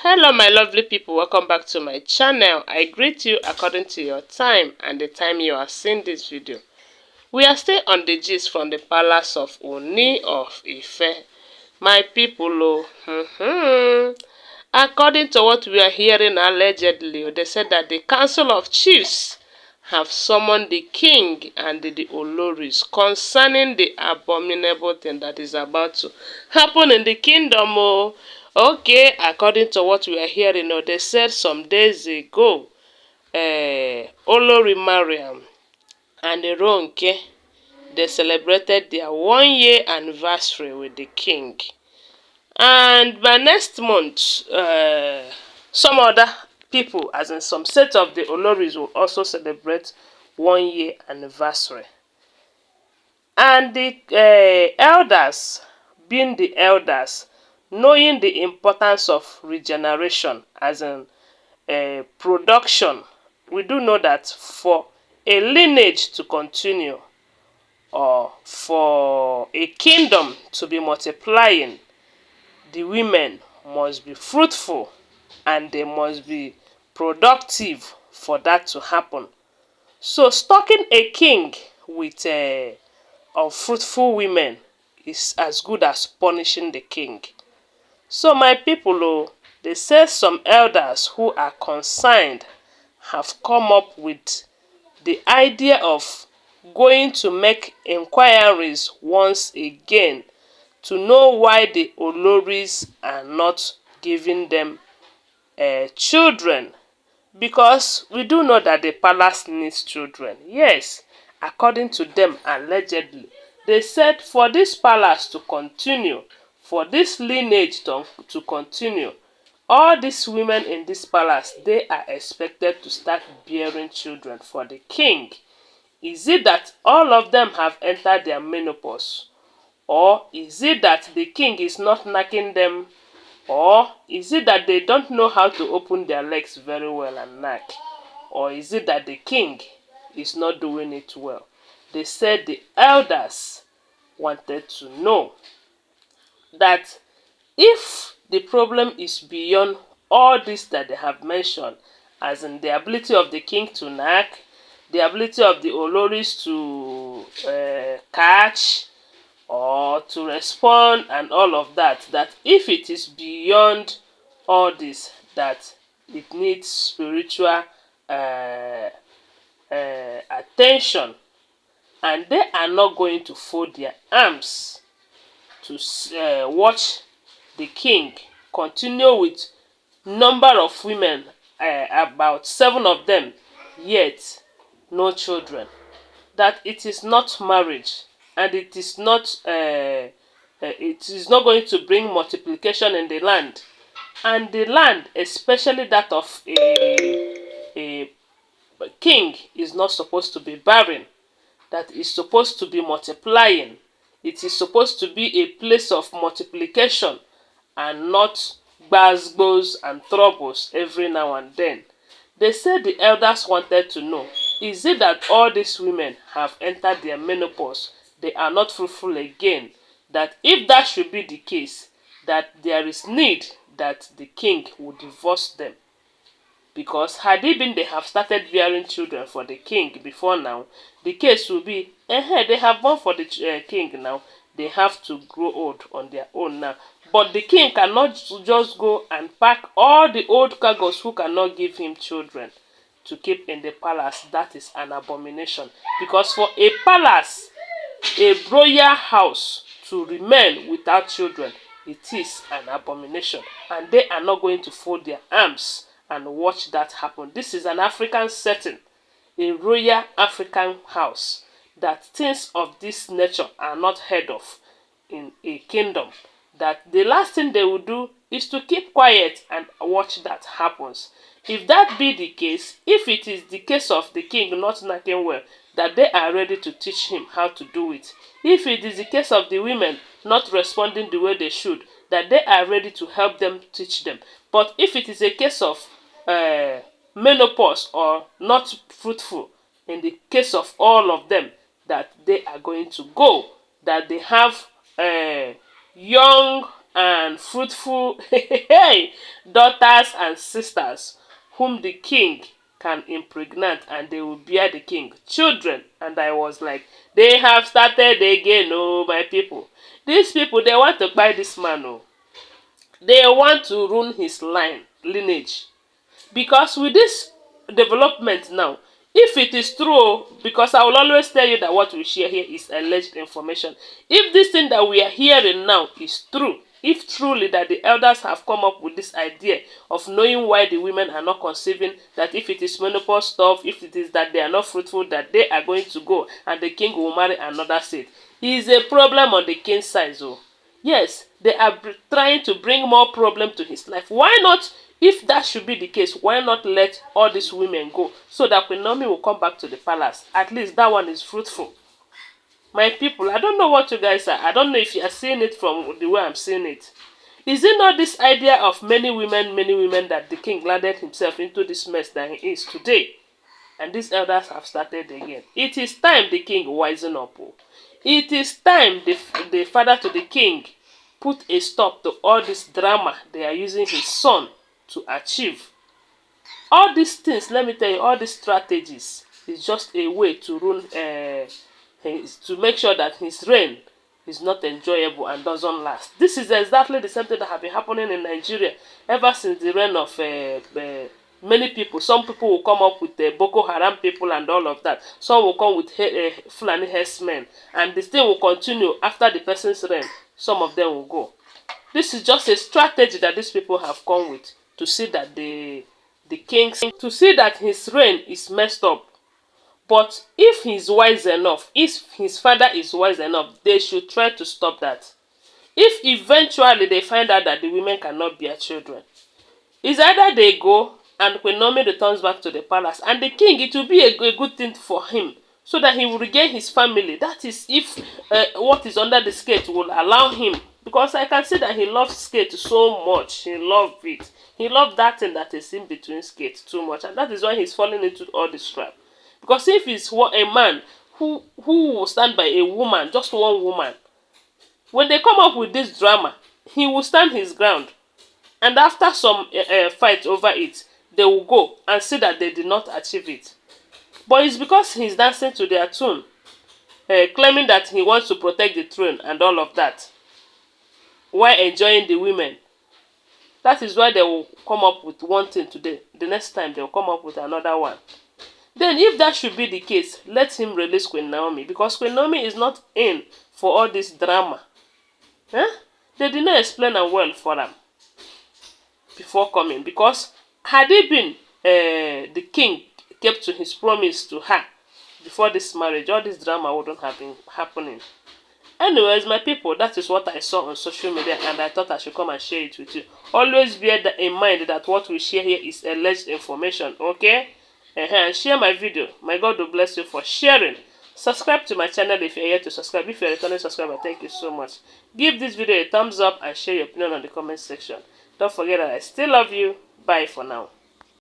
Hello my lovely people, welcome back to my channel. I greet you according to your time and the time you are seeing this video. We are still on the gist from the palace of Ooni of Ife. My people, according to what we are hearing allegedly, they said that the council of chiefs have summoned the king and the Olories concerning the abominable thing that is about to happen in the kingdom. Okay, according to what we are hearing, they said some days ago, Olori Mariam and Ronke, they celebrated their 1 year anniversary with the king. And by next month, some other people, as in some set of the Oloris, will also celebrate 1 year anniversary. And the elders, being the elders, knowing the importance of regeneration, as in production, we do know that for a lineage to continue, or for a kingdom to be multiplying, the women must be fruitful and they must be productive for that to happen. So stocking a king with unfruitful women is as good as punishing the king. So my people, they say some elders who are concerned have come up with the idea of going to make inquiries once again to know why the Oloris are not giving them children, because we do know that the palace needs children. Yes, according to them, allegedly, they said for this palace to continue, for this lineage to continue, all these women in this palace, they are expected to start bearing children for the king. Is it that all of them have entered their menopause? Or is it that the king is not knacking them? Or is it that they don't know how to open their legs very well and knack? Or is it that the king is not doing it well? They said the elders wanted to know that if the problem is beyond all this that they have mentioned, as in the ability of the king to knack, the ability of the Oloris to catch, or to respond and all of that, that if it is beyond all this, that it needs spiritual attention, and they are not going to fold their arms to watch the king continue with number of women, about 7 of them, yet no children. That it is not marriage, and it is not going to bring multiplication in the land, and the land, especially that of a king, is not supposed to be barren. That is supposed to be multiplying. It is supposed to be a place of multiplication and not gbas and troubles every now and then. They said the elders wanted to know, is it that all these women have entered their menopause, they are not fruitful again, that if that should be the case, that there is need that the king would divorce them? Because had it been they have started bearing children for the king before now, the case will be, they have born for the king now, they have to grow old on their own now. But the king cannot just go and pack all the old cargoes who cannot give him children to keep in the palace. That is an abomination. Because for a palace, a royal house, to remain without children, it is an abomination. And they are not going to fold their arms and watch that happen. This is an African setting, a royal African house, that things of this nature are not heard of in a kingdom. That the last thing they will do is to keep quiet and watch that happens. If that be the case, if it is the case of the king not knacking well, that they are ready to teach him how to do it. If it is the case of the women not responding the way they should, that they are ready to help them, teach them. But if it is a case of menopause or not fruitful, in the case of all of them, that they are going to go, that they have young and fruitful hey, daughters and sisters, whom the king can impregnate, and they will bear the king children. And I was like, they have started again, oh my people. These people, they want to buy this man, oh. They want to ruin his lineage. Because with this development now, if it is true, because I will always tell you that what we share here is alleged information. If this thing that we are hearing now is true, if truly that the elders have come up with this idea of knowing why the women are not conceiving, that if it is menopause stuff, if it is that they are not fruitful, that they are going to go and the king will marry another seed, is a problem on the king's side. So yes, they are trying to bring more problem to his life. Why not? If that should be the case, why not let all these women go so that Queen Naomi will come back to the palace? At least that one is fruitful. My people, I don't know what you guys are. I don't know if you are seeing it from the way I'm seeing it. Is it not this idea of many women, that the king landed himself into this mess that he is today? And these elders have started again. It is time the king wisen up. It is time the father to the king put a stop to all this drama they are using his son to achieve. All these things, let me tell you, all these strategies is just a way to ruin, to make sure that his reign is not enjoyable and doesn't last. This is exactly the same thing that have been happening in Nigeria ever since the reign of many people. Some people will come up with Boko Haram people and all of that. Some will come with Fulani herdsmen, and this thing will continue after the person's reign. Some of them will go. This is just a strategy that these people have come with to see that the king, to see that his reign is messed up. But if he's wise enough, if his father is wise enough, they should try to stop that. If eventually they find out that the women cannot bear children, it's either they go and Queen Naomi returns back to the palace, and the king, it will be a good thing for him, so that he will regain his family. That is if what is under the skirt will allow him. Because I can see that he loves skirt so much. He loves it. He loves that thing that is in between skirt too much. And that is why he's falling into all this trap. Because if he's a man who will stand by a woman, just one woman, when they come up with this drama, he will stand his ground. And after some fight over it, they will go and see that they did not achieve it. But it's because he's dancing to their tune, claiming that he wants to protect the throne and all of that, while enjoying the women. That is why they will come up with one thing today. The next time they will come up with another one. Then if that should be the case, let him release Queen Naomi. Because Queen Naomi is not in for all this drama. They did not explain it well for them before coming. Because had it been the king kept to his promise to her before this marriage, all this drama wouldn't have been happening. Anyways, my people, that is what I saw on social media, and I thought I should come and share it with you. Always bear that in mind that what we share here is alleged information, okay? And share my video. My God will bless you for sharing. Subscribe to my channel if you're here to subscribe. If you're a returning subscriber, thank you so much. Give this video a thumbs up and share your opinion on the comment section. Don't forget that I still love you. Bye for now.